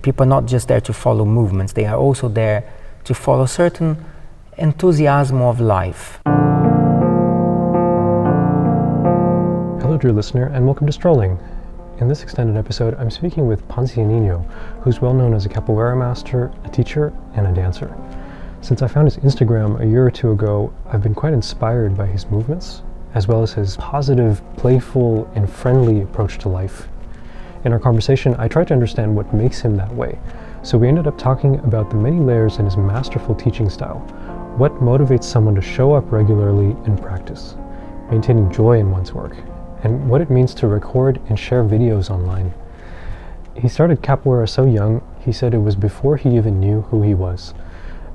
people are not just there to follow movements, they are also there to follow certain enthusiasm of life. Hello dear listener, and welcome to Strolling. In this extended episode, I'm speaking with Pancianinho, who's well known as a capoeira master, a teacher, and a dancer. Since I found his Instagram a year or two ago, I've been quite inspired by his movements, as well as his positive, playful, and friendly approach to life. In our conversation, I tried to understand what makes him that way, so we ended up talking about the many layers in his masterful teaching style, what motivates someone to show up regularly and practice, maintaining joy in one's work, and what it means to record and share videos online. He started capoeira so young, he said it was before he even knew who he was.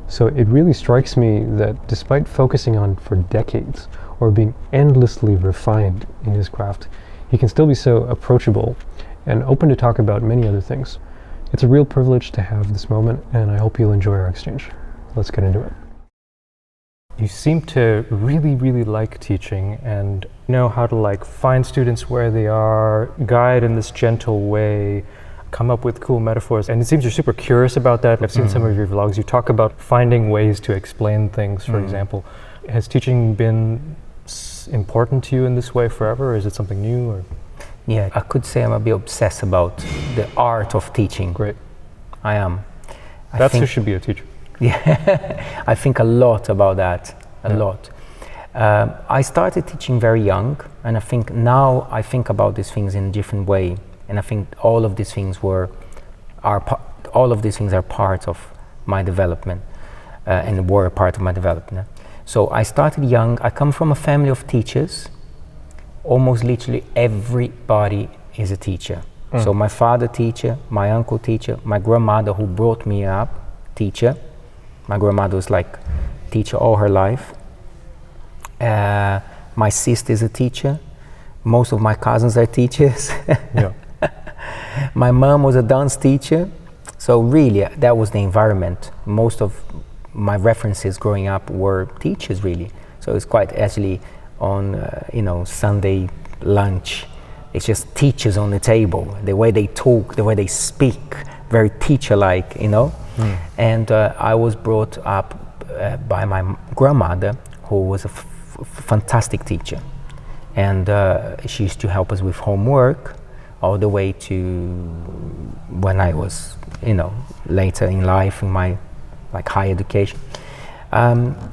So it really strikes me that despite focusing on for decades, or being endlessly refined in his craft, he can still be so approachable and open to talk about many other things. It's a real privilege to have this moment, and I hope you'll enjoy our exchange. Let's get into it. You seem to really like teaching and know how to find students where they are, guide in this gentle way, come up with cool metaphors, and it seems you're super curious about that. I've seen some of your vlogs. You talk about finding ways to explain things, for example. Has teaching been important to you in this way forever, or is it something new? Or? Yeah, I could say I'm a bit obsessed about the art of teaching. Great. I am. That's who should be a teacher. Yeah, I think a lot about that, a lot. I started teaching very young, and I think now I think about these things in a different way, and I think all of these things are part of my development, and were a part of my development. So I started young. I come from a family of teachers. Almost literally everybody is a teacher. So my father teacher, my uncle teacher, my grandmother who brought me up teacher. My grandmother was teacher all her life. My sister is a teacher. Most of my cousins are teachers. Yeah. My mom was a dance teacher. So really, that was the environment. Most of my references growing up were teachers, really. So it's quite actually on Sunday lunch, it's just teachers on the table. The way they talk, the way they speak, very teacher-like, And I was brought up by my grandmother, who was a fantastic teacher. And she used to help us with homework all the way to when I was, later in life, in my higher education.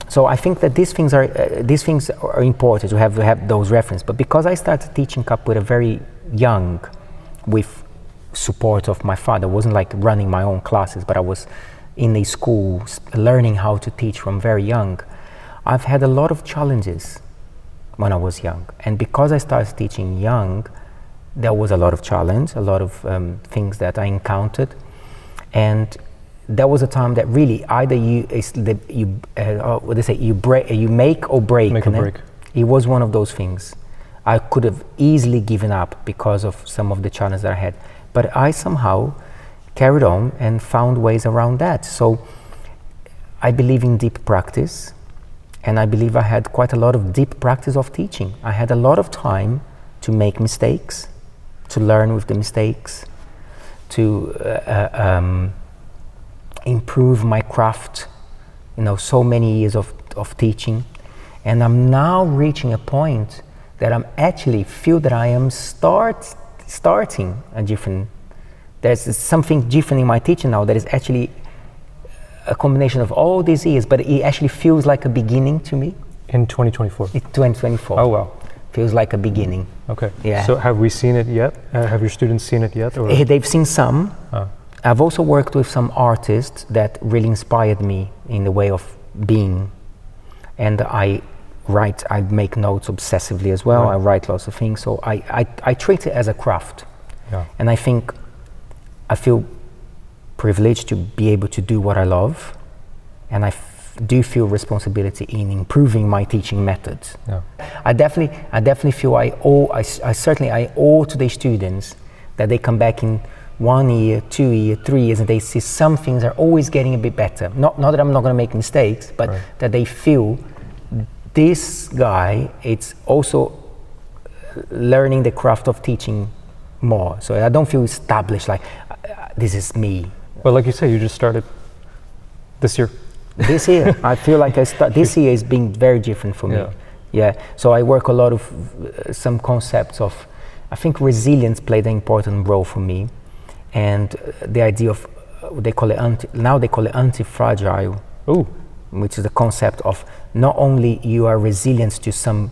So I think that these things are important to have those references. But because I started teaching capoeira very young, with support of my father, I wasn't running my own classes, but I was in a school learning how to teach from very young. I've had a lot of challenges when I was young, and because I started teaching young, there was a lot of challenge, a lot of things that I encountered, and there was a time that really either you make or break. Make or break. It was one of those things. I could have easily given up because of some of the challenges that I had, but I somehow carried on and found ways around that. So I believe in deep practice, and I believe I had quite a lot of deep practice of teaching. I had a lot of time to make mistakes, to learn with the mistakes, to improve my craft, so many years of teaching. And I'm now reaching a point that I'm actually feel that I am starting a different, there's something different in my teaching now that is actually a combination of all these years, but it actually feels like a beginning to me. In 2024? In 2024. Oh wow. Feels like a beginning. Okay. Yeah. So have we seen it yet? Have your students seen it yet? Or? They've seen some. I've also worked with some artists that really inspired me in the way of being. And I make notes obsessively as well. Right. I write lots of things. So I treat it as a craft. Yeah. And I feel privileged to be able to do what I love. And I do feel responsibility in improving my teaching methods. Yeah. I definitely feel I owe to the students that they come back in 1 year, 2 years, 3 years, and they see some things are always getting a bit better. Not that I'm not going to make mistakes, but right. That they feel this guy, it's also learning the craft of teaching more. So I don't feel established, this is me. Well, like you say, you just started this year. This year, I feel like this year has been very different for me. Yeah. Yeah, so I work a lot of some concepts of, I think resilience played an important role for me, and the idea of, they call it anti-fragile. Oh. Which is the concept of not only you are resilient to some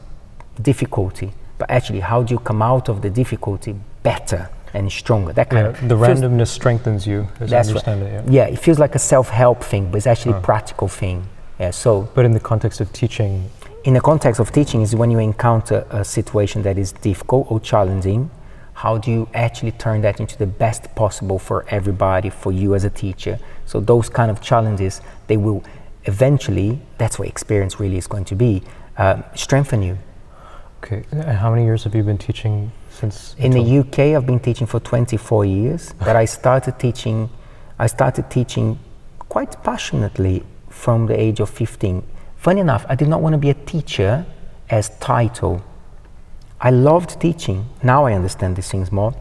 difficulty, but actually how do you come out of the difficulty better and stronger. That kind of the randomness strengthens you, as I understand it. Yeah, it feels like a self-help thing, but it's actually a practical thing. Yeah, so. But in the context of teaching. In the context of teaching is when you encounter a situation that is difficult or challenging, how do you actually turn that into the best possible for everybody, for you as a teacher? So those kind of challenges, they will eventually, that's what experience really is going to be, strengthen you. Okay, and how many years have you been teaching since? In the UK, I've been teaching for 24 years, but I started teaching quite passionately from the age of 15. Funny enough, I did not want to be a teacher as title. I loved teaching. Now I understand these things more.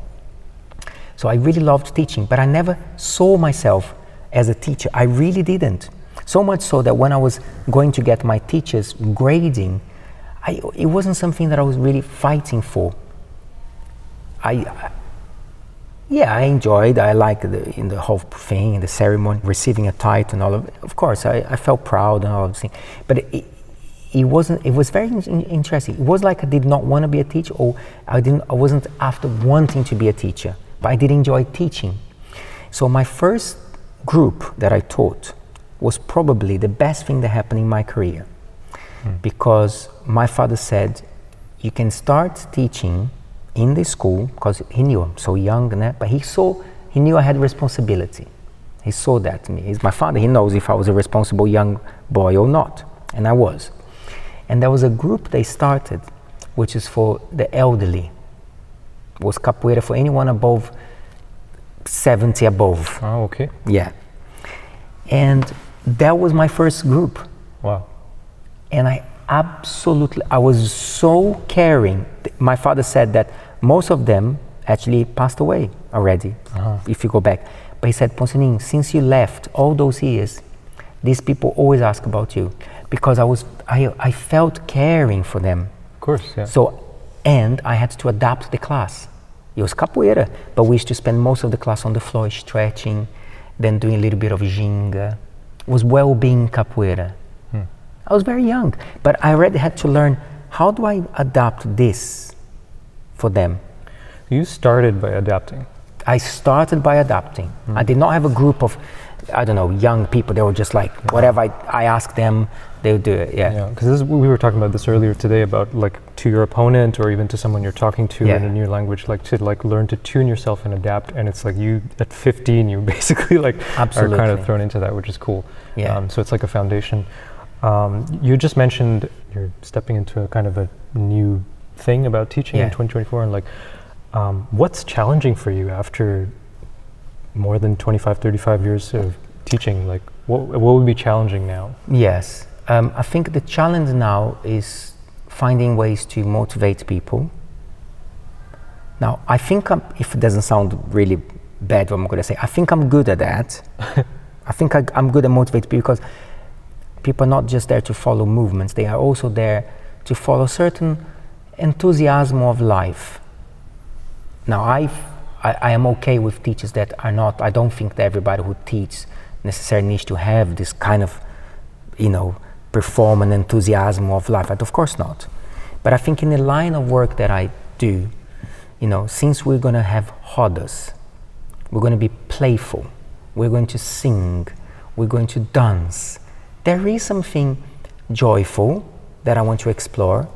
So I really loved teaching, but I never saw myself as a teacher. I really didn't. So much so that when I was going to get my teacher's grading, it wasn't something that I was really fighting for. I enjoyed, I liked the whole thing, the ceremony, receiving a title and all of it. Of course, I felt proud and all of this thing. But it was very interesting. It was like I did not want to be a teacher, or I wasn't after wanting to be a teacher, but I did enjoy teaching. So my first group that I taught was probably the best thing that happened in my career. Because my father said, you can start teaching in the school, because he knew I'm so young, but he knew I had responsibility. He saw that in me. He's my father, he knows if I was a responsible young boy or not, and I was. And there was a group they started, which is for the elderly. It was capoeira for anyone above 70 above. Oh, okay. Yeah. And that was my first group. Wow. And I was so caring. My father said that most of them actually passed away already, if you go back. But he said, Ponsininho, since you left all those years, these people always ask about you. Because I felt caring for them. Of course, yeah. So, and I had to adapt the class. It was capoeira, but we used to spend most of the class on the floor stretching, then doing a little bit of ginga. It was well-being capoeira. I was very young, but I already had to learn, how do I adapt this for them? You started by adapting. I started by adapting. I did not have a group of, I don't know, young people. They were just like, whatever I asked them, they would do it, Yeah, because we were talking about this earlier today about like to your opponent or even to someone you're talking to in a new language, like to like learn to tune yourself and adapt. And it's like you, at 15, you basically like are kind of thrown into that, which is cool. Yeah. So it's like a foundation. You just mentioned you're stepping into a kind of a new thing about teaching in 2024, and like, what's challenging for you after more than 25, 35 years of teaching? Like, what would be challenging now? Yes, I think the challenge now is finding ways to motivate people. Now, I think if it doesn't sound really bad what I'm going to say, I think I'm good at that. I think I'm good at motivating people, because people are not just there to follow movements, they are also there to follow certain enthusiasm of life. Now, I am okay with teachers that are not, I don't think that everybody who teaches necessarily needs to have this kind of, perform an enthusiasm of life. Of course not. But I think in the line of work that I do, since we're going to have rodas, we're going to be playful, we're going to sing, we're going to dance, there is something joyful that I want to explore,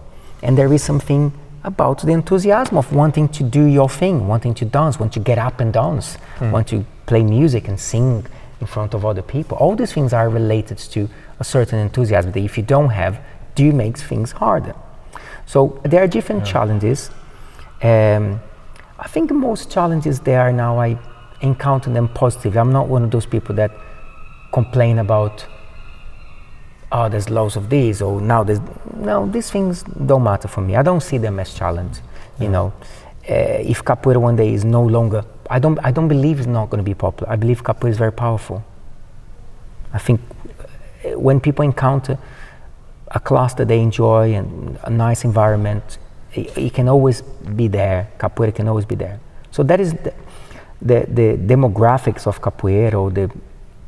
and there is something about the enthusiasm of wanting to do your thing, wanting to dance, want to get up and dance, want to play music and sing in front of other people. All these things are related to a certain enthusiasm that if you don't have, do makes things harder. So there are different challenges. I think most challenges there are now, I encounter them positively. I'm not one of those people that complain about, oh, there's loads of these, or now there's, no, these things don't matter for me. I don't see them as challenge, if capoeira one day is no longer, I don't believe it's not going to be popular. I believe capoeira is very powerful. I think when people encounter a class that they enjoy and a nice environment, it can always be there. Capoeira can always be there. So that is the demographics of capoeira, or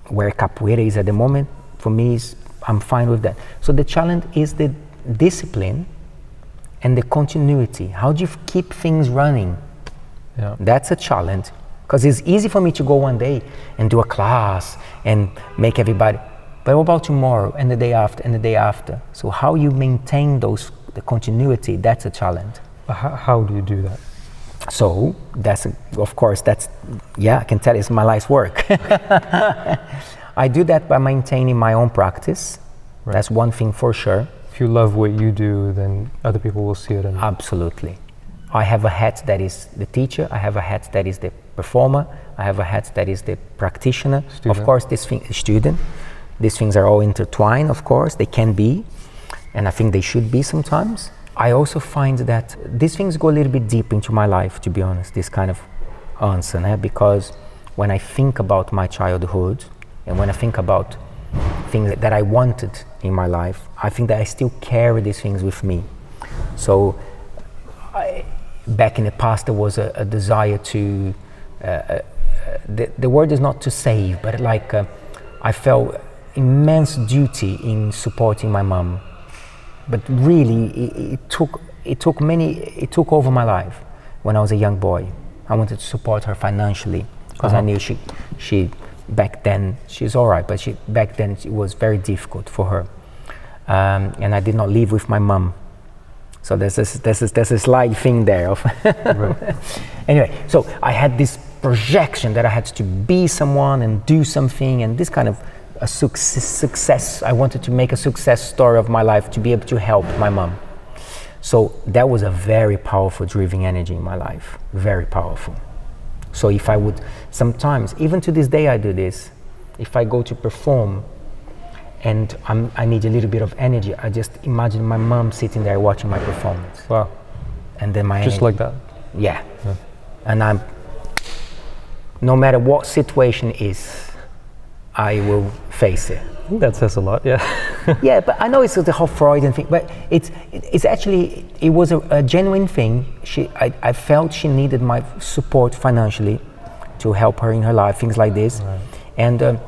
where capoeira is at the moment. For me, I'm fine with that. So the challenge is the discipline and the continuity. How do you keep things running? Yeah. That's a challenge, because it's easy for me to go one day and do a class and make everybody, but what about tomorrow and the day after and the day after? So how you maintain the continuity, that's a challenge. How do you do that? So of course, I can tell it's my life's work. I do that by maintaining my own practice. Right. That's one thing for sure. If you love what you do, then other people will see it. Absolutely. I have a hat that is the teacher. I have a hat that is the performer. I have a hat that is the practitioner. Student. Of course, student. These things are all intertwined, of course. They can be, and I think they should be sometimes. I also find that these things go a little bit deep into my life, to be honest, this kind of answer, because when I think about my childhood and when I think about things that I wanted in my life, I think that I still carry these things with me. So back in the past, there was a desire to, the word is not to save, but I felt immense duty in supporting my mom. But really, it took over my life when I was a young boy. I wanted to support her financially, because I knew she back then, she's all right, but back then it was very difficult for her. And I did not live with my mom. So there's a slight thing there of right. Anyway, so I had this projection that I had to be someone and do something, and this kind of a success. I wanted to make a success story of my life to be able to help my mom. So that was a very powerful driving energy in my life, very powerful. So if I would, sometimes, even to this day I do this, if I go to perform and I need a little bit of energy, I just imagine my mom sitting there watching my performance. Wow. And then my Just energy, like that? Yeah. And no matter what situation is, I will face it. I think that says a lot, yeah. Yeah, but I know it's the whole Freudian thing, but it's actually, it was a genuine thing. I felt she needed my support financially to help her in her life, things like this. Right. And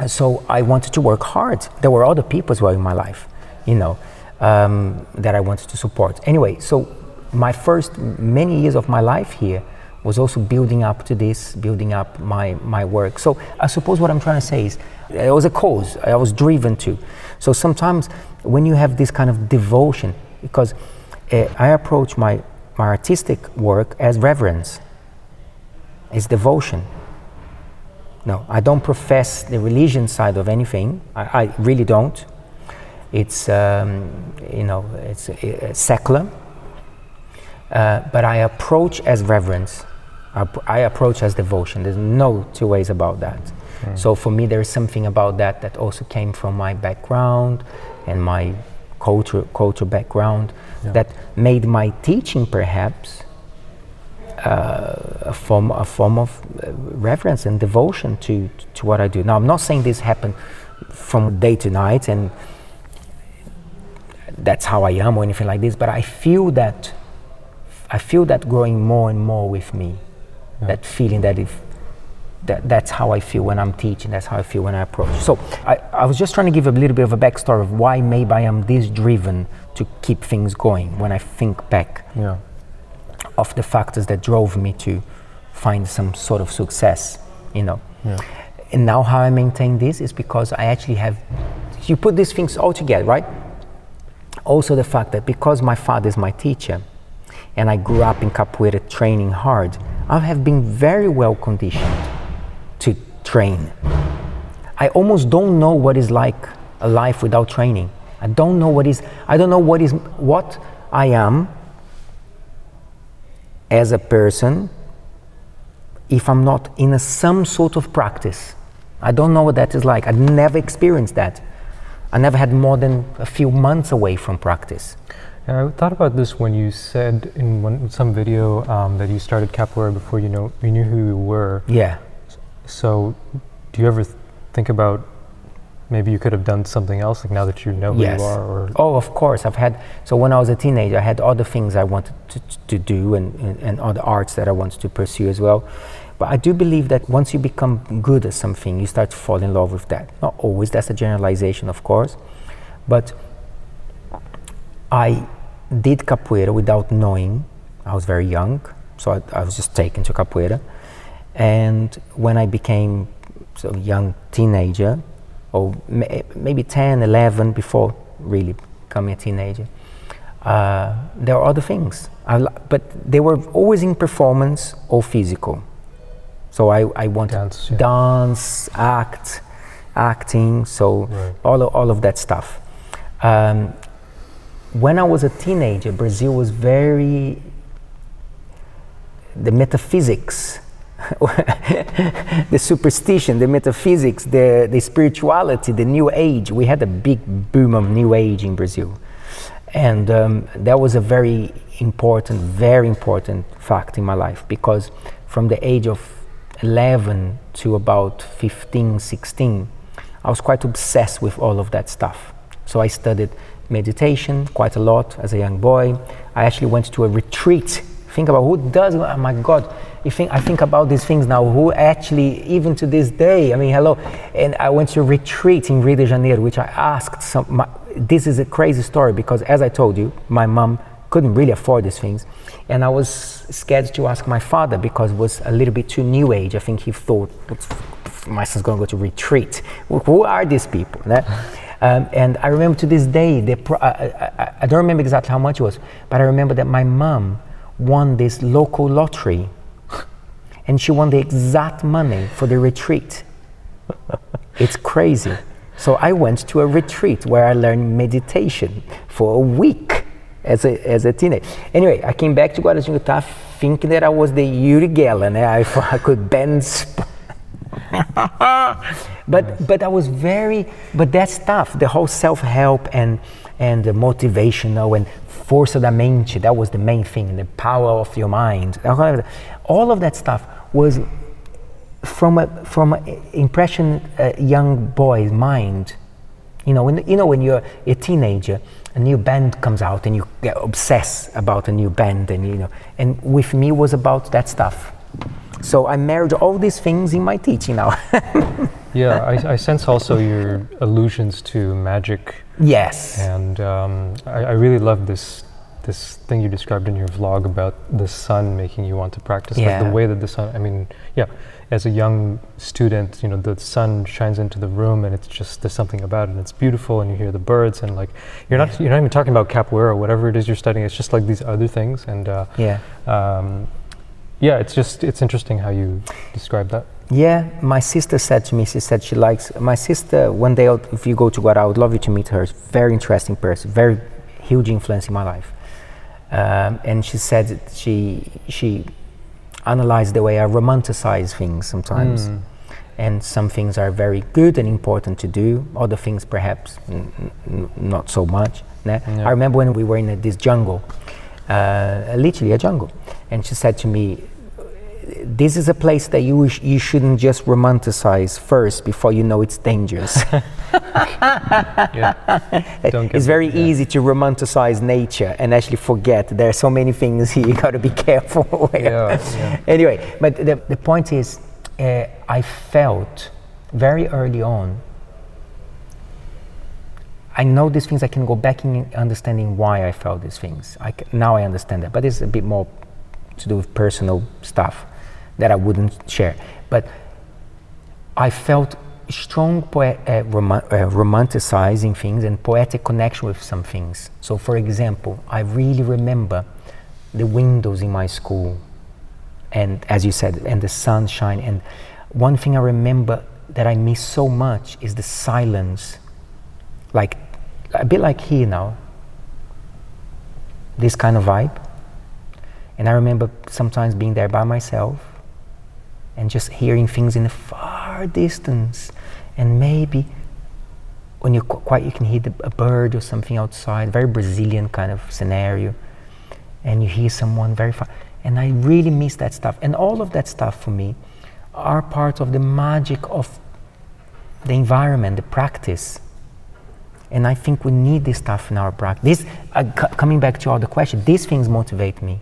so I wanted to work hard. There were other people as well in my life, that I wanted to support. Anyway, so my first many years of my life here was also building up to this, building up my work. So I suppose what I'm trying to say is, it was a cause I was driven to. So sometimes when you have this kind of devotion, because I approach my artistic work as reverence, it's devotion. No, I don't profess the religion side of anything. I really don't. It's it's secular, but I approach as reverence. I approach as devotion. There's no two ways about that. So for me, there is something about that also came from my background and my culture background, that made my teaching perhaps a form of reverence and devotion to what I do. Now, I'm not saying this happened from day to night and that's how I am or anything like this, but I feel that growing more and more with me. That feeling that's how I feel when I'm teaching, that's how I feel when I approach. So I was just trying to give a little bit of a backstory of why maybe I am this driven to keep things going when I think back of the factors that drove me to find some sort of success, And now how I maintain this is because I actually have, you put these things all together, right? Also the fact that because my father is my teacher and I grew up in capoeira training hard, I have been very well conditioned to train. I almost don't know what is like a life without training. I don't know what I am as a person if I'm not in some sort of practice. I don't know what that is like. I've never experienced that. I never had more than a few months away from practice. I thought about this when you said in some video that you started capoeira before you knew who you were. Yeah. So, do you ever think about maybe you could have done something else, like now that you know who Yes. you are? Or Oh, of course. So when I was a teenager, I had other things I wanted to do and other arts that I wanted to pursue as well. But I do believe that once you become good at something, you start to fall in love with that. Not always, that's a generalization, of course. But I did capoeira without knowing. I was very young, so I was just taken to capoeira. And when I became a young teenager, or maybe 10, 11, before really becoming a teenager, there were other things. But they were always in performance or physical. So I wanted to dance, acting, so right. all of that stuff. When I was a teenager, Brazil was the metaphysics, the superstition, the metaphysics, the spirituality, the new age. We had a big boom of new age in Brazil. And that was a very important fact in my life, because from the age of 11 to about 15, 16, I was quite obsessed with all of that stuff. So I studied meditation quite a lot as a young boy. I actually went to a retreat. Think about who does, oh my God, I think about these things now, who actually, even to this day, I mean, hello. And I went to a retreat in Rio de Janeiro, which I asked this is a crazy story, because as I told you, my mom couldn't really afford these things. And I was scared to ask my father because it was a little bit too new age. I think he thought, my son's going to go to retreat. Who are these people? And I remember to this day, I don't remember exactly how much it was, but I remember that my mom won this local lottery and she won the exact money for the retreat. It's crazy. So I went to a retreat where I learned meditation for a week as a teenager. Anyway, I came back to Guaratinguetá thinking that I was the Yuri Geller, I thought I could bend but I was but that stuff, the whole self-help and the motivational and força da mente, that was the main thing, the power of your mind. All of that stuff was from an impression young boy's mind. When you're a teenager, a new band comes out and you get obsessed about a new band, and with me it was about that stuff. So I married all these things in my teaching now. Yeah, I sense also your allusions to magic. Yes. And I really love this thing you described in your vlog about the sun making you want to practice. Yeah. Like the way that the sun, as a young student, the sun shines into the room and it's just, there's something about it and it's beautiful and you hear the birds and like, you're not even talking about capoeira or whatever it is you're studying, it's just like these other things. And it's interesting how you describe that. Yeah, my sister said to me, my sister, one day if you go to Guará, I would love you to meet her. Very interesting person, very huge influence in my life. And she said that she analyzed the way I romanticize things sometimes. And some things are very good and important to do, other things perhaps not so much. Yeah. I remember when we were in this jungle, literally a jungle, and she said to me, this is a place that you shouldn't just romanticize first before you know it's dangerous. It's very easy to romanticize nature and actually forget there are so many things you got to be careful with. Anyway, but the point is, I felt very early on, I know these things, I can go back in understanding why I felt these things. Now I understand that, but it's a bit more to do with personal stuff that I wouldn't share. But I felt strong romanticizing things and poetic connection with some things. So for example, I really remember the windows in my school, and as you said, and the sunshine. And one thing I remember that I miss so much is the silence, like a bit like here now, this kind of vibe. And I remember sometimes being there by myself and just hearing things in the far distance, and maybe when you're quiet, you can hear a bird or something outside, very Brazilian kind of scenario, and you hear someone very far. And I really miss that stuff. And all of that stuff for me are part of the magic of the environment, the practice. And I think we need this stuff in our practice. Coming back to your other question, these things motivate me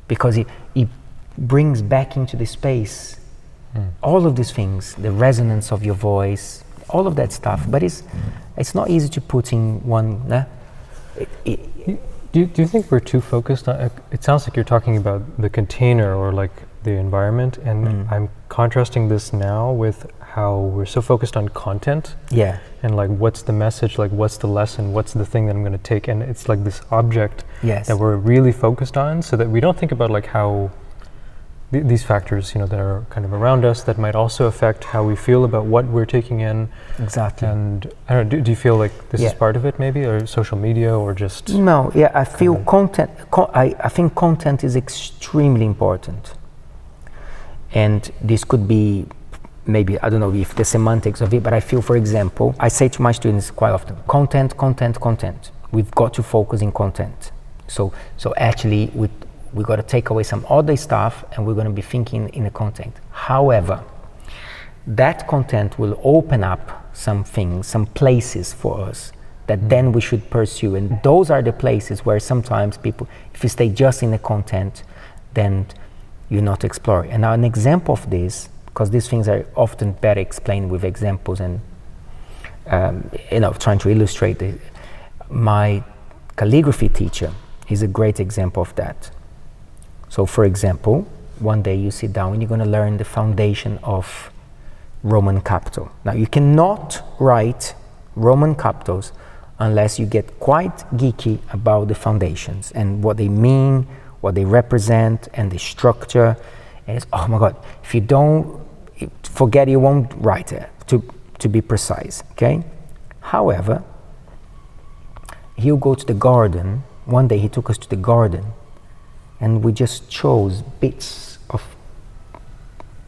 because it brings back into the space all of these things, the resonance of your voice, all of that stuff. But it's not easy to put in one. Do you think we're too focused on? It sounds like you're talking about the container or like the environment, and I'm contrasting this now with how we're so focused on content. Yeah. And like, what's the message? Like, what's the lesson? What's the thing that I'm going to take? And it's like this object that we're really focused on, so that we don't think about like how these factors, that are kind of around us that might also affect how we feel about what we're taking in. Exactly. And I don't know, do you feel like this is part of it maybe, or social media, or just? No, I feel content, I think content is extremely important. And this could be, maybe, I don't know if the semantics of it, but I feel, for example, I say to my students quite often, content. We've got to focus in content. So actually, we got to take away some other stuff, and we're going to be thinking in the content. However, that content will open up some things, some places for us that then we should pursue. And those are the places where sometimes people, if you stay just in the content, then you're not exploring. And now an example of this, because these things are often better explained with examples and trying to illustrate it. My calligraphy teacher is a great example of that. So for example, one day you sit down and you're going to learn the foundation of Roman capital. Now you cannot write Roman capitals unless you get quite geeky about the foundations and what they mean, what they represent, and the structure. And it's, oh my God, if you don't forget, you won't write it, to be precise, okay? However, he'll go to the garden. One day he took us to the garden, and we just chose bits of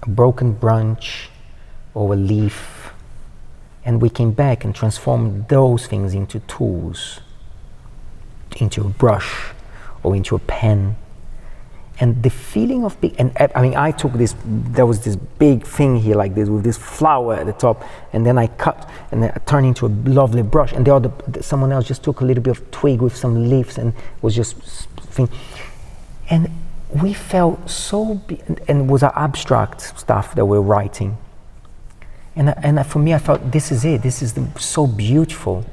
a broken branch or a leaf, and we came back and transformed those things into tools, into a brush or into a pen. And the feeling of I took this, there was this big thing here like this with this flower at the top, and then I cut and then I turned into a lovely brush, and someone else just took a little bit of twig with some leaves and was just thing. And we felt and it was our abstract stuff that we're writing. And for me, I felt this is it. This is so beautiful,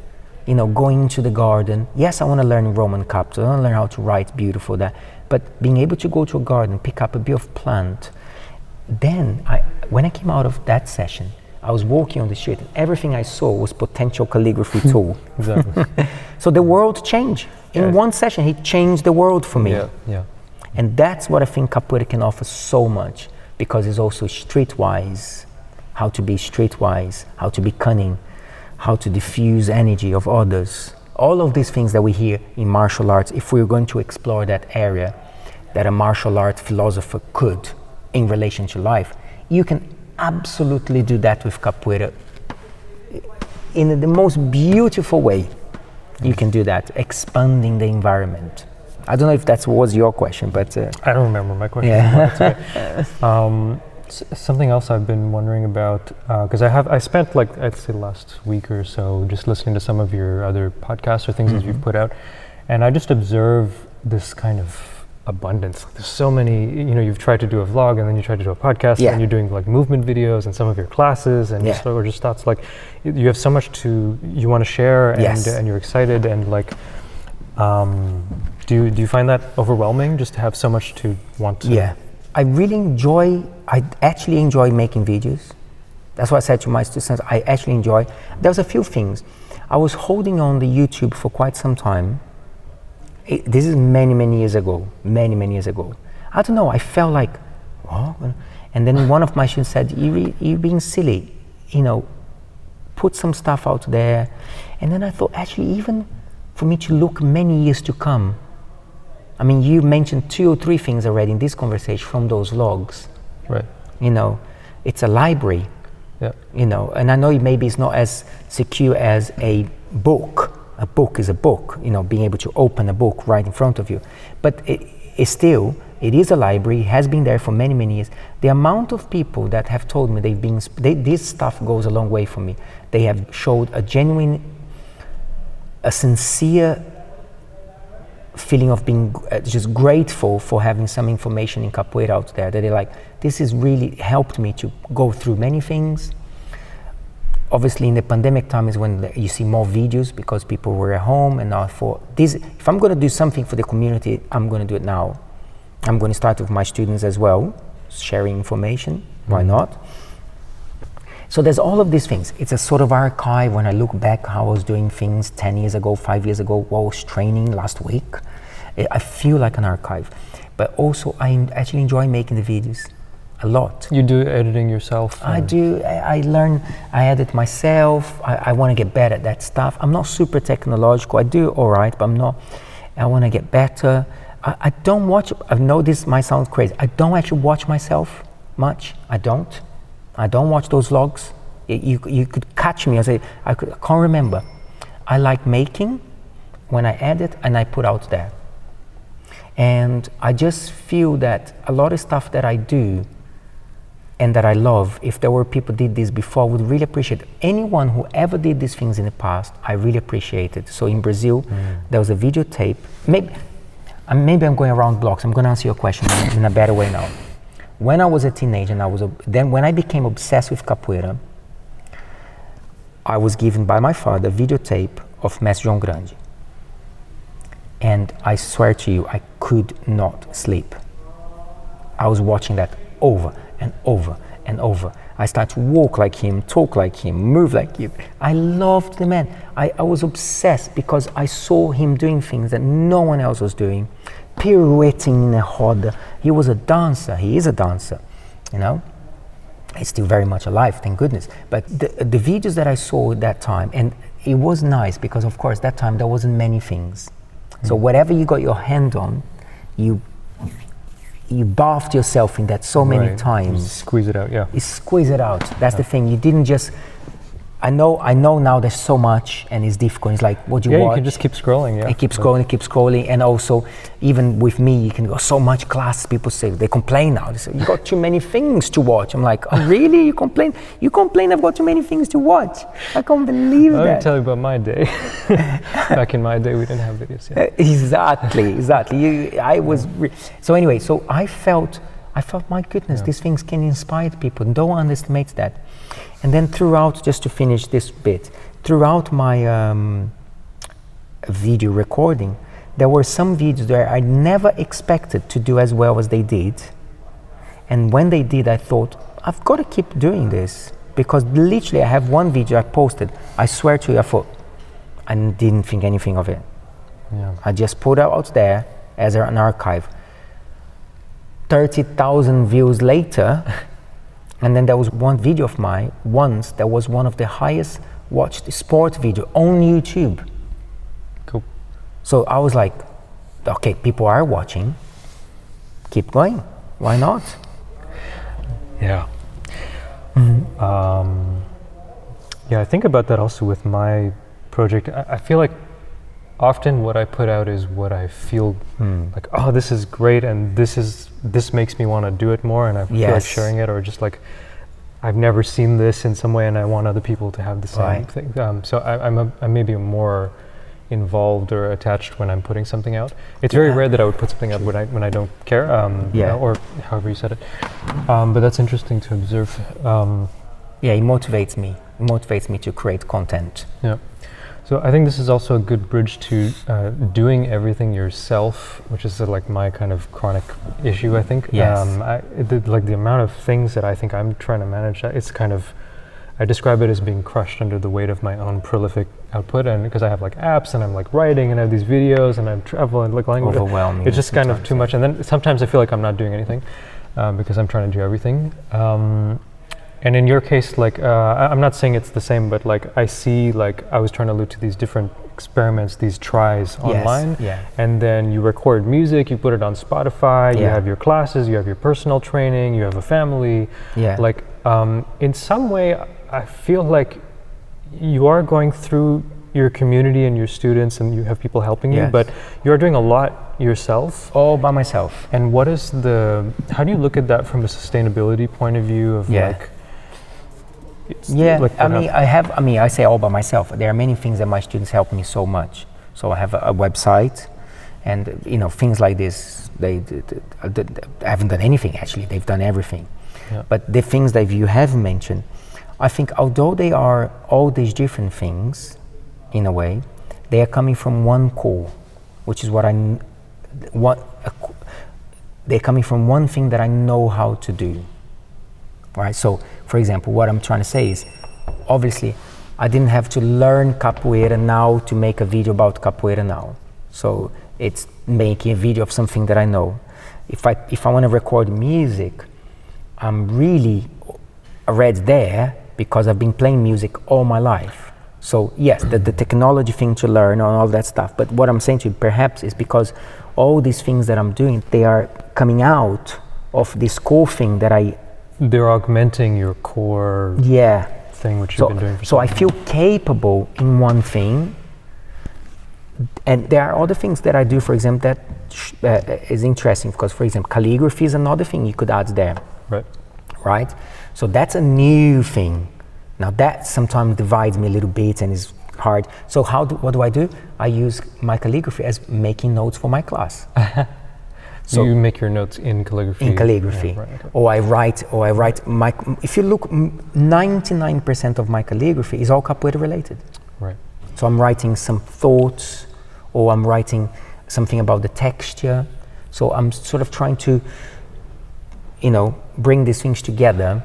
going into the garden. Yes, I want to learn Roman capital. I want to learn how to write beautiful that. But being able to go to a garden, pick up a bit of plant. Then, when I came out of that session, I was walking on the street, and everything I saw was potential calligraphy tool. Exactly. So the world changed. In one session, he changed the world for me. Yeah. And that's what I think capoeira can offer so much, because it's also streetwise, how to be streetwise, how to be cunning, how to diffuse energy of others. All of these things that we hear in martial arts, if we're going to explore that area that a martial art philosopher could in relation to life, you can absolutely do that with capoeira in the most beautiful way. You can do that, expanding the environment. I don't know if that was your question, but... I don't remember my question. Yeah. Something else I've been wondering about, because I spent like, I'd say last week or so, just listening to some of your other podcasts or things that you've put out, and I just observe this kind of abundance. There's so many, you've tried to do a vlog, and then you tried to do a podcast, and you're doing like movement videos and some of your classes, and just thoughts like, you have so much you want to share, and you're excited, and like, do you find that overwhelming, just to have so much to want to? Yeah, I actually enjoy making videos. That's what I said to my students. I actually enjoy. There was a few things. I was holding on the YouTube for quite some time. This is many years ago. Many years ago. I don't know. I felt like, oh. And then one of my students said, "You're being silly. Put some stuff out there." And then I thought, actually, even for me to look many years to come. I mean, you mentioned 2 or 3 things already in this conversation from those logs. Right. It's a library Yeah. You know, and I know maybe it's not as secure as a book. A book is a book, you know, being able to open a book right in front of you. But it is a library, it has been there for many, many years. The amount of people that have told me this stuff goes a long way for me. They have showed a sincere feeling of being just grateful for having some information in capoeira out there, that they're like, this has really helped me to go through many things. Obviously in the pandemic time is when you see more videos because people were at home, and now for this, if I'm going to do something for the community, I'm going to do it now. I'm going to start with my students as well, sharing information, why not? So there's all of these things. It's a sort of archive. When I look back how I was doing things 10 years ago, 5 years ago, what I was training last week, I feel like an archive. But also I actually enjoy making the videos a lot. You do editing yourself? I do. I learn, I edit myself. I want to get better at that stuff. I'm not super technological. I do all right, but I want to get better. I don't watch, I know this might sound crazy, I don't actually watch myself much. I don't watch those vlogs. You could catch me and say, I can't remember. I like making when I edit and I put out there. And I just feel that a lot of stuff that I do and that I love, if there were people did this before, I would really appreciate it. Anyone who ever did these things in the past, I really appreciate it. So in Brazil, there was a videotape. Maybe I'm going around blocks. I'm going to answer your question in a better way now. When I was a teenager, and when I became obsessed with capoeira, I was given by my father a videotape of Mestre João Grande. And I swear to you, I could not sleep. I was watching that over and over and over. I started to walk like him, talk like him, move like him. I loved the man. I was obsessed because I saw him doing things that no one else was doing, pirouetting in a roda. He was a dancer. He is a dancer, you know. He's still very much alive, thank goodness. But the videos that I saw at that time, and it was nice because, of course, that time there wasn't many things. So whatever you got your hand on, you bathed yourself in that so many times. You squeeze it out, yeah. You squeeze it out. That's the thing. You didn't just. I know now there's so much and it's difficult. It's like, what do you watch? You can just keep scrolling, yeah. And keep scrolling. And also, even with me, you can go so much class. People say, they complain now. They say, you got too many things to watch. I'm like, oh, really? You complain? You complain I've got too many things to watch? I can't believe that. Let me tell you about my day. Back in my day, we didn't have videos yet. Exactly. So anyway, so I felt, my goodness, these things can inspire people. Don't underestimate that. And then throughout, just to finish this bit, throughout my video recording, there were some videos where I never expected to do as well as they did. And when they did, I thought, I've got to keep doing this. Because literally I have one video I posted, I swear to you, I thought, I didn't think anything of it. Yeah. I just put it out there as an archive. 30,000 views later, and then there was one video of mine, that was one of the highest watched sport video on YouTube. Cool. So I was like, okay, people are watching, keep going, why not? Yeah. Yeah, I think about that also with my project. I feel like often what I put out is what I feel like, oh, this is great, and this makes me want to do it more, and I feel like sharing it, or just like, I've never seen this in some way, and I want other people to have the same thing. So I'm maybe more involved or attached when I'm putting something out. It's very rare that I would put something out when I don't care, you know, or however you said it. But that's interesting to observe. Yeah, it motivates me. It motivates me to create content. Yeah. So I think this is also a good bridge to doing everything yourself, which is like my kind of chronic issue, I think. Yes. Like the amount of things that I think I'm trying to manage, it's kind of, I describe it as being crushed under the weight of my own prolific output, and because I have like apps and I'm like writing and I have these videos and I'm traveling and like language. Overwhelming. It's just kind of too much, and then sometimes I feel like I'm not doing anything because I'm trying to do everything. And in your case, like, I'm not saying it's the same, but like I see, like I was trying to allude to these different experiments, these tries online, yeah. and then you record music, you put it on Spotify, you Yeah. have your classes, you have your personal training, you have a family. Yeah. Like, in some way, I feel like you are going through your community and your students, and you have people helping you, Yes. but you're doing a lot yourself. All by myself. And how do you look at that from a sustainability point of view of Yeah. like, Yeah, like I say all by myself. There are many things that my students help me so much. So I have a website, and things like this. They haven't done anything actually. They've done everything. Yeah. But the things that you have mentioned, I think, although they are all these different things, in a way, they are coming from one core, which is they're coming from one thing that I know how to do. Right, so for example, what I'm trying to say is, obviously, I didn't have to learn capoeira now to make a video about capoeira now. So it's making a video of something that I know. If I want to record music, I'm really already there because I've been playing music all my life. So yes, the technology thing to learn and all that stuff. But what I'm saying to you perhaps is because all these things that I'm doing, they are coming out of this core thing that they're augmenting your core thing, which you've been doing for so I feel capable in one thing, and there are other things that I do, for example, that is interesting, because, for example, calligraphy is another thing you could add there. Right? So that's a new thing. Now that sometimes divides me a little bit and is hard. So what do? I use my calligraphy as making notes for my class. So you make your notes in calligraphy? In calligraphy. Yeah, right, okay. Or I write if you look, 99% of my calligraphy is all capoeira related. Right. So I'm writing some thoughts, or I'm writing something about the texture. So I'm sort of trying to, bring these things together,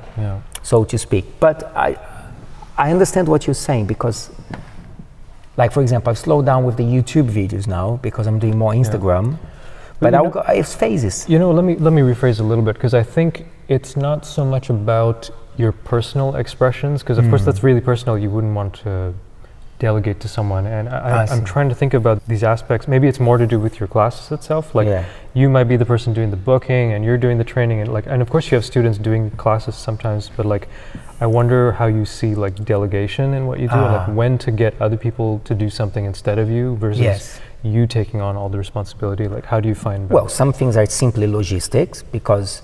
so to speak. But I understand what you're saying, because, like, for example, I've slowed down with the YouTube videos now because I'm doing more Instagram. Yeah. But it's phases. Let me rephrase a little bit, because I think it's not so much about your personal expressions, because of course that's really personal. You wouldn't want to delegate to someone, and I'm trying to think about these aspects. Maybe it's more to do with your classes itself. Like you might be the person doing the booking, and you're doing the training, and of course you have students doing classes sometimes. But like, I wonder how you see like delegation in what you do, and like when to get other people to do something instead of you versus you taking on all the responsibility. Like, how do you find balance? Well, some things are simply logistics, because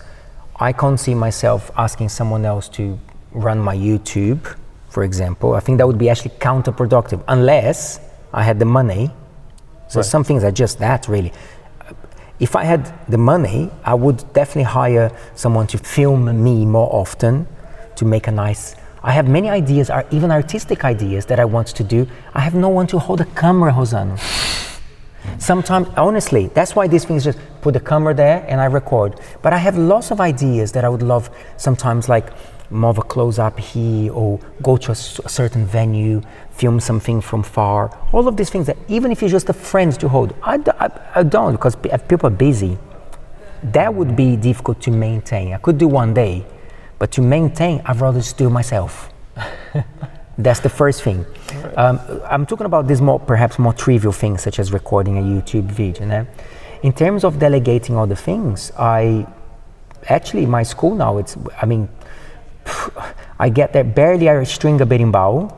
I can't see myself asking someone else to run my YouTube, for example. I think that would be actually counterproductive unless I had the money. So some things are just that, really. If I had the money, I would definitely hire someone to film me more often, to make a nice... I have many ideas, even artistic ideas that I want to do. I have no one to hold a camera, Rosano. Sometimes, honestly, that's why these things just put the camera there and I record. But I have lots of ideas that I would love sometimes, like more of a close-up here, or go to a certain venue, film something from far. All of these things that even if you're just a friend to hold, I don't, because if people are busy, that would be difficult to maintain. I could do one day, but to maintain, I'd rather just do it myself. That's the first thing. I'm talking about these perhaps more trivial things, such as recording a YouTube video. In terms of delegating other things, my school now, I get there, barely I string a berimbau.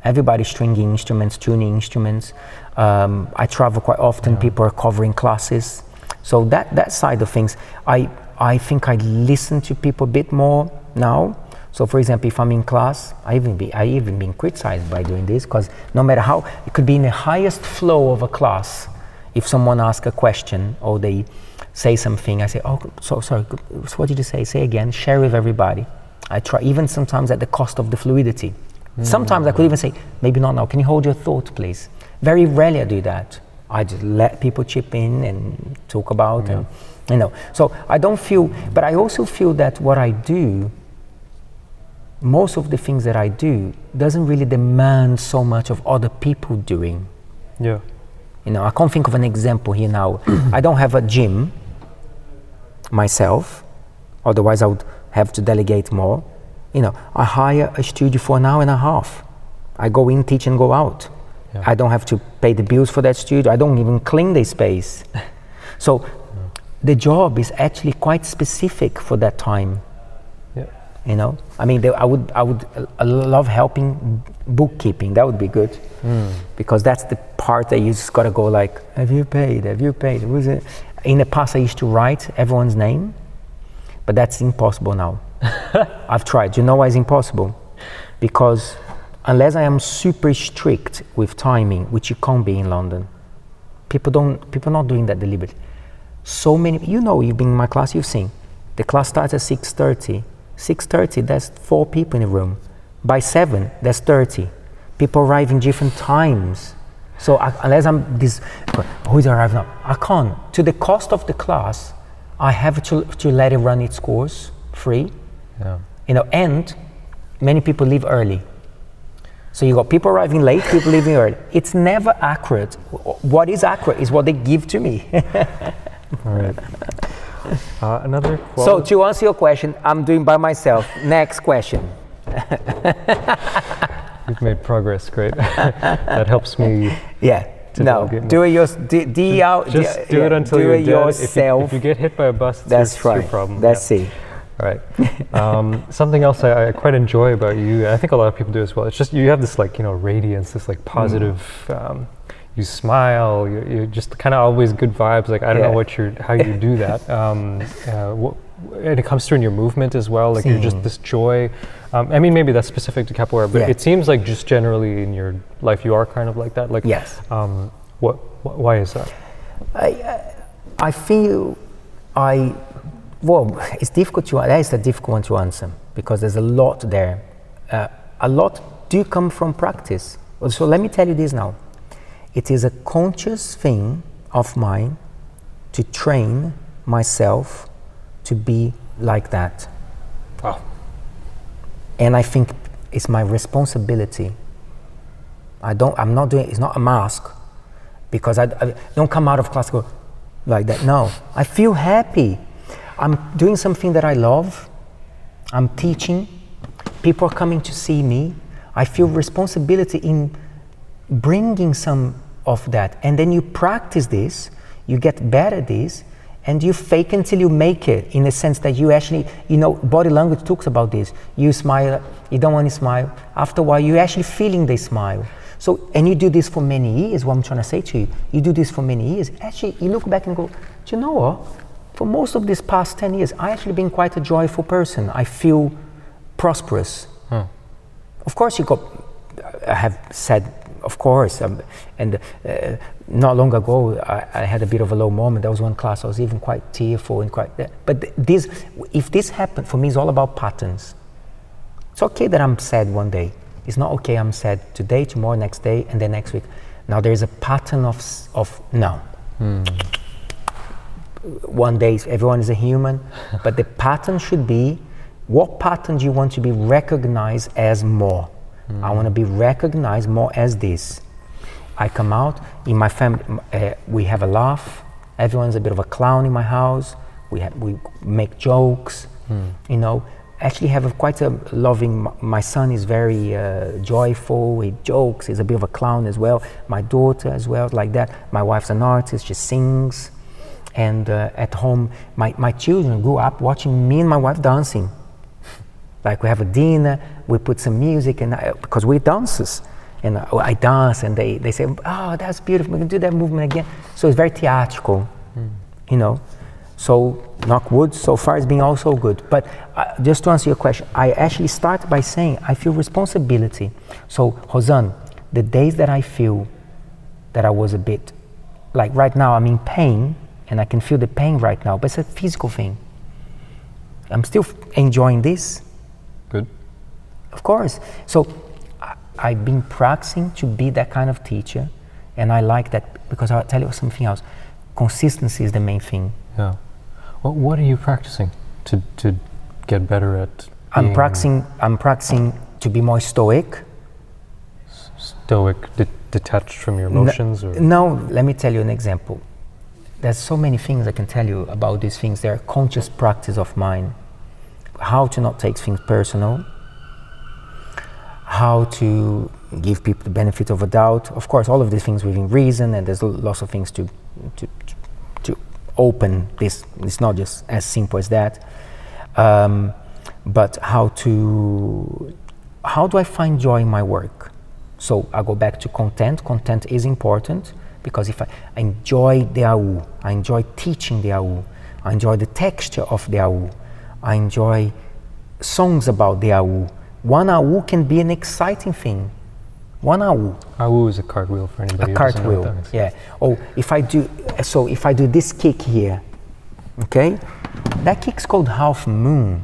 Everybody's stringing instruments, tuning instruments. I travel quite often, people are covering classes. So that side of things, I think I listen to people a bit more now. So for example, if I'm in class, I even been criticized by doing this, because no matter how, it could be in the highest flow of a class. If someone asks a question or they say something, I say, oh, so sorry, what did you say? Say again, share with everybody. I try, even sometimes at the cost of the fluidity. Sometimes I could even say, maybe not now, can you hold your thought, please? Very rarely I do that. I just let people chip in and talk about, and so I don't feel, but I also feel that what I do, most of the things that I do doesn't really demand so much of other people doing. Yeah. I can't think of an example here now. I don't have a gym myself, otherwise I would have to delegate more. I hire a studio for an hour and a half. I go in, teach, and go out. Yeah. I don't have to pay the bills for that studio. I don't even clean the space. So the job is actually quite specific for that time. Yeah. You know, I mean, I would love helping bookkeeping. That would be good, because that's the part that you just gotta go like, have you paid? Have you paid? Who's it? In the past, I used to write everyone's name, but that's impossible now. I've tried. You know why it's impossible? Because unless I am super strict with timing, which you can't be in London, people are not doing that deliberately. So many, you know, you've been in my class, you've seen. The class starts at 6:30. 6:30, there's 4 people in the room. By 7, there's 30. People arrive in different times. So unless I'm this, who's arriving now? I can't. To the cost of the class, I have to let it run its course free. Yeah. You know, and many people leave early. So you got people arriving late, people leaving early. It's never accurate. What is accurate is what they give to me. All right. Another quote. So to answer your question, I'm doing by myself. Next question. You've made progress, great. That helps me. Yeah. No, do it yourself. Just do it until you're dead. Yourself. If you get hit by a bus, that's your right. problem. That's it. All right. Something else I quite enjoy about you, I think a lot of people do as well, it's just you have this like, you know, radiance, this like positive, you smile, you're just kind of always good vibes. Like, I don't know how you do that. And it comes through in your movement as well, like you're just this joy. I mean, maybe that's specific to capoeira, but it seems like just generally in your life you are kind of like that. Like, yes. Why is that? I feel well, it's difficult that is a difficult one to answer, because there's a lot there. A lot do come from practice. So let me tell you this now. It is a conscious thing of mine to train myself to be like that. Wow. And I think it's my responsibility. I'm not doing, it's not a mask, because I don't come out of class and go like that. No, I feel happy. I'm doing something that I love. I'm teaching. People are coming to see me. I feel responsibility in bringing some of that. And then you practice this, you get better at this, and you fake until you make it, in the sense that you actually, you know, body language talks about this. You smile, you don't want to smile. After a while, you're actually feeling the smile. So, and you do this for many years, what I'm trying to say to you. You do this for many years. Actually, you look back and go, do you know what? For most of these past 10 years, I actually been quite a joyful person. I feel prosperous. Of course, I have said, of course, and not long ago, I had a bit of a low moment. There was one class, I was even quite tearful and quite, but if this happened, for me, it's all about patterns. It's okay that I'm sad one day. It's not okay I'm sad today, tomorrow, next day, and then next week. Now there is a pattern of no. One day, everyone is a human, but the pattern should be, what pattern do you want to be recognized as more? I want to be recognized more as this. I come out, in my family, we have a laugh, everyone's a bit of a clown in my house, we make jokes, you know, actually have quite a loving, my son is very joyful, he jokes, he's a bit of a clown as well, my daughter as well, like that, my wife's an artist, she sings, and at home, my children grew up watching me and my wife dancing. Like we have a dinner, we put some music, and because we're dancers, and I dance, and they say, oh, that's beautiful, we can do that movement again. So it's very theatrical, you know. So knock wood, so far it's been also good. But just to answer your question, I actually start by saying I feel responsibility. So Rosanne, the days that I feel that I was a bit, like right now I'm in pain, and I can feel the pain right now, but it's a physical thing. I'm still enjoying this. Good. Of course. So I've been practicing to be that kind of teacher, and I like that, because I'll tell you something else. Consistency is the main thing. Yeah. Well, what are you practicing to get better at? I'm practicing to be more stoic. Stoic, detached from your emotions? No, let me tell you an example. There's so many things I can tell you about these things. They're a conscious practice of mine. How to not take things personal. how to give people the benefit of a doubt. Of course, all of these things within reason, and there's lots of things to open this. It's not just as simple as that. But how do I find joy in my work? So I go back to content. Content is important, because if I enjoy the AU, I enjoy teaching the AU, I enjoy the texture of the AU, I enjoy songs about the AU. One AU can be an exciting thing. One AU. AU is a cartwheel for anybody A who doesn't know what cartwheel, that is. yeah. Oh, if I do this kick here, okay, that kick's called half moon.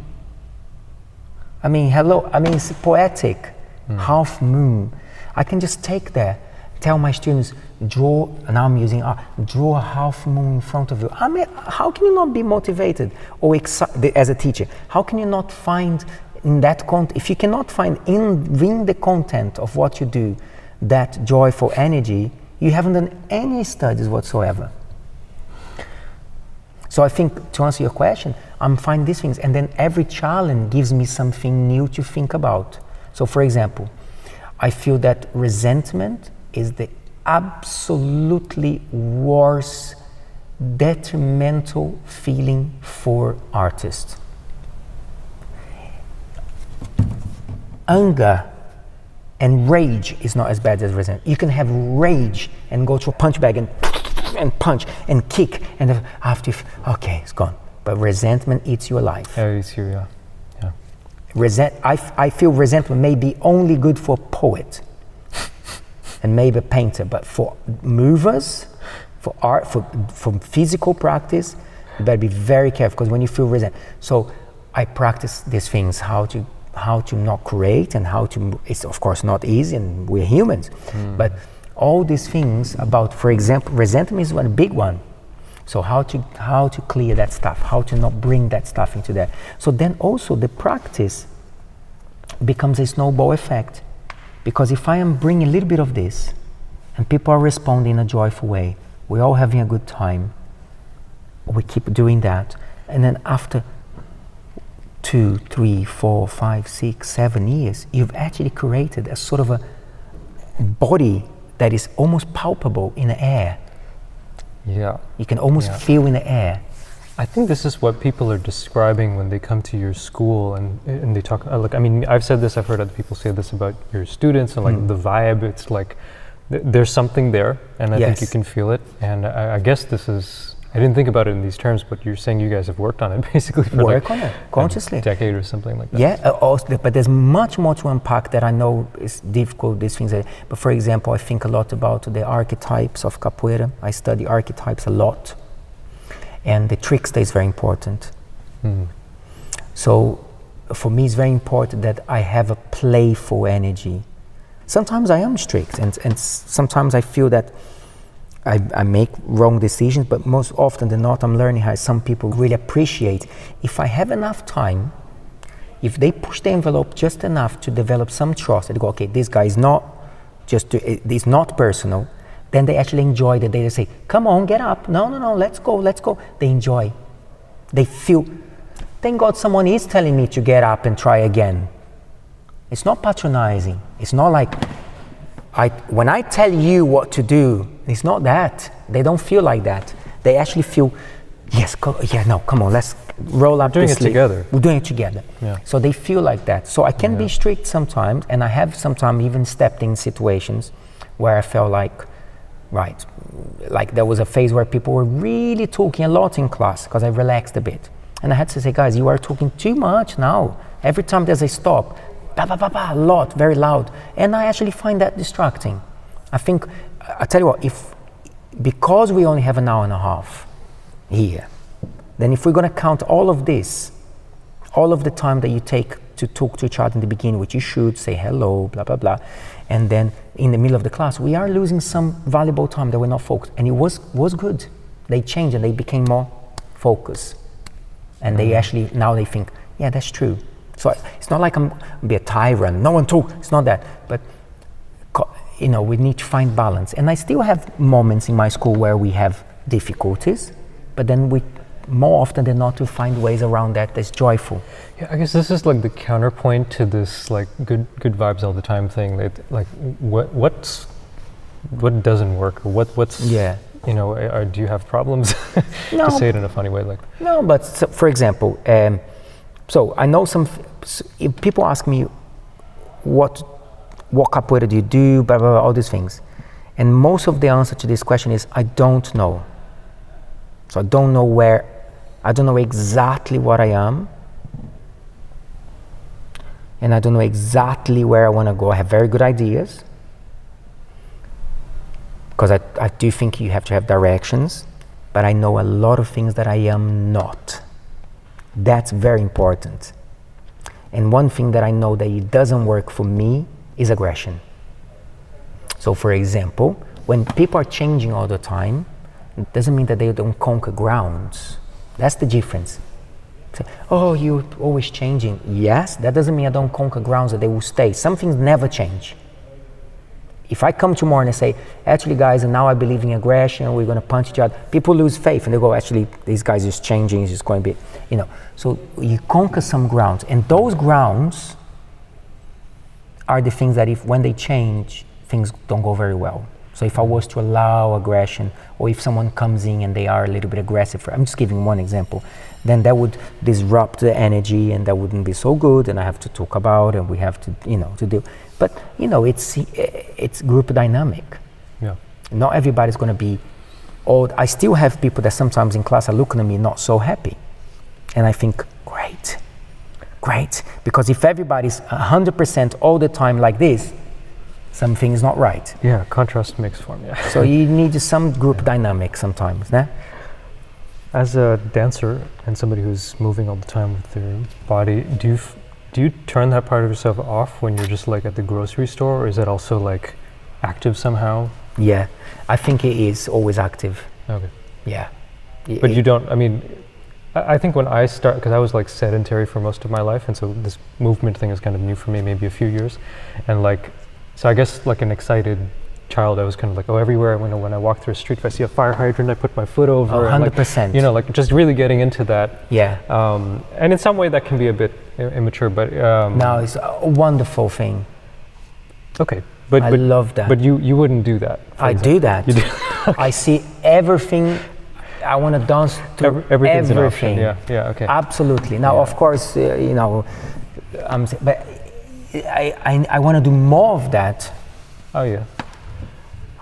I mean, it's poetic. Half moon. I can just take that, tell my students, draw a half moon in front of you. I mean, how can you not be motivated or excited as a teacher? How can you not find in that if you cannot find in the content of what you do that joyful energy, you haven't done any studies whatsoever. So I think, to answer your question, I'm finding these things, and then every challenge gives me something new to think about. So for example, I feel that resentment is the absolutely worst detrimental feeling for artists. Anger and rage is not as bad as resentment. You can have rage and go to a punch bag and punch and kick, and after okay, it's gone. But resentment eats you alive. Yeah, it's you, yeah. I feel resentment may be only good for a poet and maybe a painter, but for movers, for art, for physical practice, you better be very careful, because when you feel resentment. So I practice these things, how to not create, and how to, it's of course not easy, and we're humans, but all these things about, for example, resentment is one big one. So how to clear that stuff, how to not bring that stuff into that. So then also the practice becomes a snowball effect, because if I am bringing a little bit of this and people are responding in a joyful way, we're all having a good time, we keep doing that, and then after 2, 3, 4, 5, 6, 7 years, you've actually created a sort of a body that is almost palpable in the air. Yeah. You can almost feel in the air. I think this is what people are describing when they come to your school and they talk, like, I mean, I've said this, I've heard other people say this about your students, and like the vibe, it's like, there's something there, and I think you can feel it, and I guess this is, I didn't think about it in these terms, but you're saying you guys have worked on it basically for on it, consciously. a decade or something like that. Yeah, but there's much more to unpack that I know is difficult, these things. But for example, I think a lot about the archetypes of capoeira. I study archetypes a lot. And the trickster is very important. So for me, it's very important that I have a playful energy. Sometimes I am strict, and sometimes I feel that I make wrong decisions, but most often than not, I'm learning how some people really appreciate. If I have enough time, if they push the envelope just enough to develop some trust, they go, okay, this guy is not it's not personal, then they actually enjoy the day. They say, come on, get up. No, let's go. They enjoy. They feel, thank God someone is telling me to get up and try again. It's not patronizing. It's not like, when I tell you what to do, it's not that. They don't feel like that. They actually feel, yes, come on, let's roll up doing the it sleeve. together. We're doing it together. Yeah. So they feel like that. So I can be strict sometimes, and I have sometimes even stepped in situations where I felt like there was a phase where people were really talking a lot in class, because I relaxed a bit. And I had to say, guys, you are talking too much now. Every time there's a stop, a lot, very loud. And I actually find that distracting. I think, I tell you what, because we only have an hour and a half here, then if we're going to count all of this, all of the time that you take to talk to each other in the beginning, which you should say hello, blah, blah, blah, and then in the middle of the class, we are losing some valuable time that we're not focused. And it was good. They changed and they became more focused. And they actually, now they think, yeah, that's true. So it's not like I'm be a tyrant, no one talk, it's not that. But we need to find balance. And I still have moments in my school where we have difficulties, but then more often than not, to find ways around that that's joyful. Yeah, I guess this is like the counterpoint to this like good vibes all the time thing. That like what doesn't work, or what's you know, do you have problems? No, to say it in a funny way, like no. But so, for example, so I know if people ask me what capoeira do you do, blah, blah, blah, all these things, and most of the answer to this question is I don't know. So I don't know exactly what I am, and I don't know exactly where I want to go. I have very good ideas, because I do think you have to have directions, but I know a lot of things that I am not. That's very important. And one thing that I know that it doesn't work for me is aggression. So for example, when people are changing all the time, it doesn't mean that they don't conquer grounds. That's the difference. So, oh, you're always changing. Yes, that doesn't mean I don't conquer grounds, that they will stay. Some things never change. If I come tomorrow and I say, actually guys, and now I believe in aggression, we're going to punch each other, people lose faith and they go, actually, these guys is changing, it's just going to be, you know. So you conquer some grounds, and those grounds are the things that when they change, things don't go very well. So if I was to allow aggression, or if someone comes in and they are a little bit aggressive, I'm just giving one example, then that would disrupt the energy, and that wouldn't be so good, and I have to talk about, and we have to, you know, to do. But, you know, it's group dynamic. Yeah. Not everybody's going to be I still have people that sometimes in class are looking at me not so happy. And I think, great. Because if everybody's 100% all the time like this, something's not right. Yeah, contrast makes form, yeah. So you need some group dynamic sometimes, né? As a dancer and somebody who's moving all the time with their body, do you turn that part of yourself off when you're just like at the grocery store, or is it also like active somehow? Yeah, I think it is always active. Okay. Yeah. But you don't, I mean, I think when I start, because I was like sedentary for most of my life, and so this movement thing is kind of new for me, maybe a few years. And like, so I guess like an excited child, I was kind of like, everywhere when I walk through a street, if I see a fire hydrant, I put my foot over. 100%. And, like, you know, like just really getting into that. Yeah. And in some way that can be a bit immature, but no, it's a wonderful thing. Okay, but I love that. But you wouldn't do that. I do that. You do. I see everything. I want to dance to everything's everything. An option. Yeah. Okay. Absolutely. Now, of course, you know, but I want to do more of that. Oh yeah.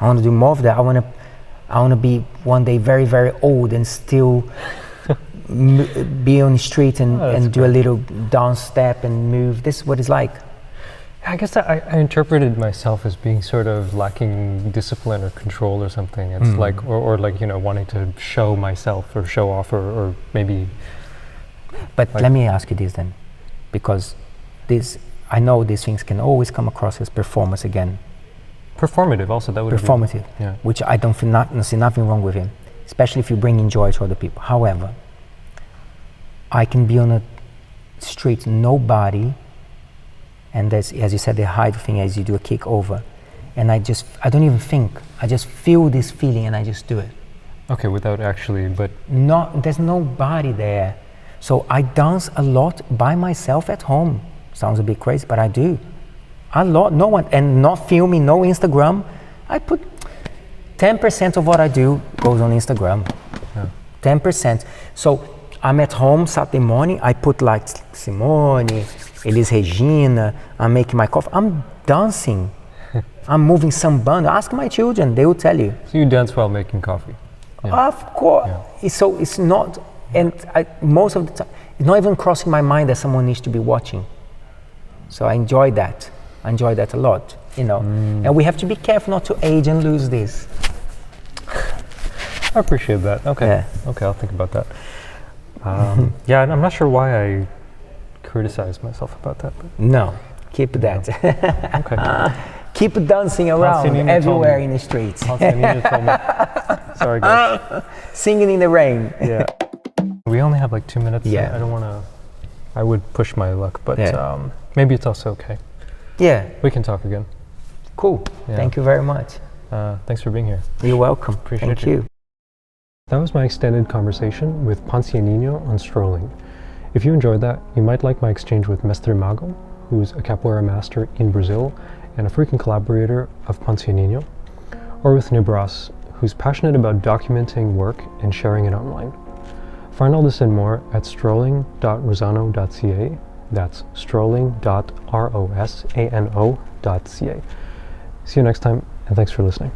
I want to do more of that. I want to be one day very, very old and still be on the street and do a little dance step and move. This is what it's like. I guess I interpreted myself as being sort of lacking discipline or control or something. It's like, or like, you know, wanting to show myself or show off or maybe. But let me ask you this then, because I know these things can always come across as performance again. Performative also, that would be performative, yeah. Which I don't see nothing wrong with him, especially if you bring in joy to other people. However, I can be on a street, nobody, and as you said, the hide thing, as you do a kick over, and I don't even think, I just feel this feeling and I just do it. Okay, without actually, but... There's nobody there. So I dance a lot by myself at home. Sounds a bit crazy, but I do. A lot, no one, and not filming, no Instagram. I put 10% of what I do goes on Instagram. Yeah. 10%. So I'm at home Saturday morning, I put like Simone, Elis Regina, I'm making my coffee, I'm dancing. I'm moving some band. Ask my children, they will tell you. So you dance while making coffee? Yeah. Of course. Yeah. So it's not, and most of the time, it's not even crossing my mind that someone needs to be watching. So I enjoy that. I enjoy that a lot, you know. And we have to be careful not to age and lose this. I appreciate that. Okay. Yeah. Okay, I'll think about that. Yeah, and I'm not sure why I criticize myself about that. But no, keep that. Yeah. Okay. Keep dancing around everywhere in the streets. Sorry, guys. Singing in the rain. Yeah. We only have like 2 minutes. Yeah. I don't want to. I would push my luck, but maybe it's also okay. Yeah. We can talk again. Cool. Yeah. Thank you very much. Thanks for being here. You're welcome. Appreciate Thank you. That was my extended conversation with Ponce on strolling. If you enjoyed that, you might like my exchange with Mestre Mago, who's a capoeira master in Brazil and a frequent collaborator of Ponce, or with Nibras, who's passionate about documenting work and sharing it online. Find all this and more at strolling.rosano.ca. That's strolling.rosano.ca. See you next time, and thanks for listening.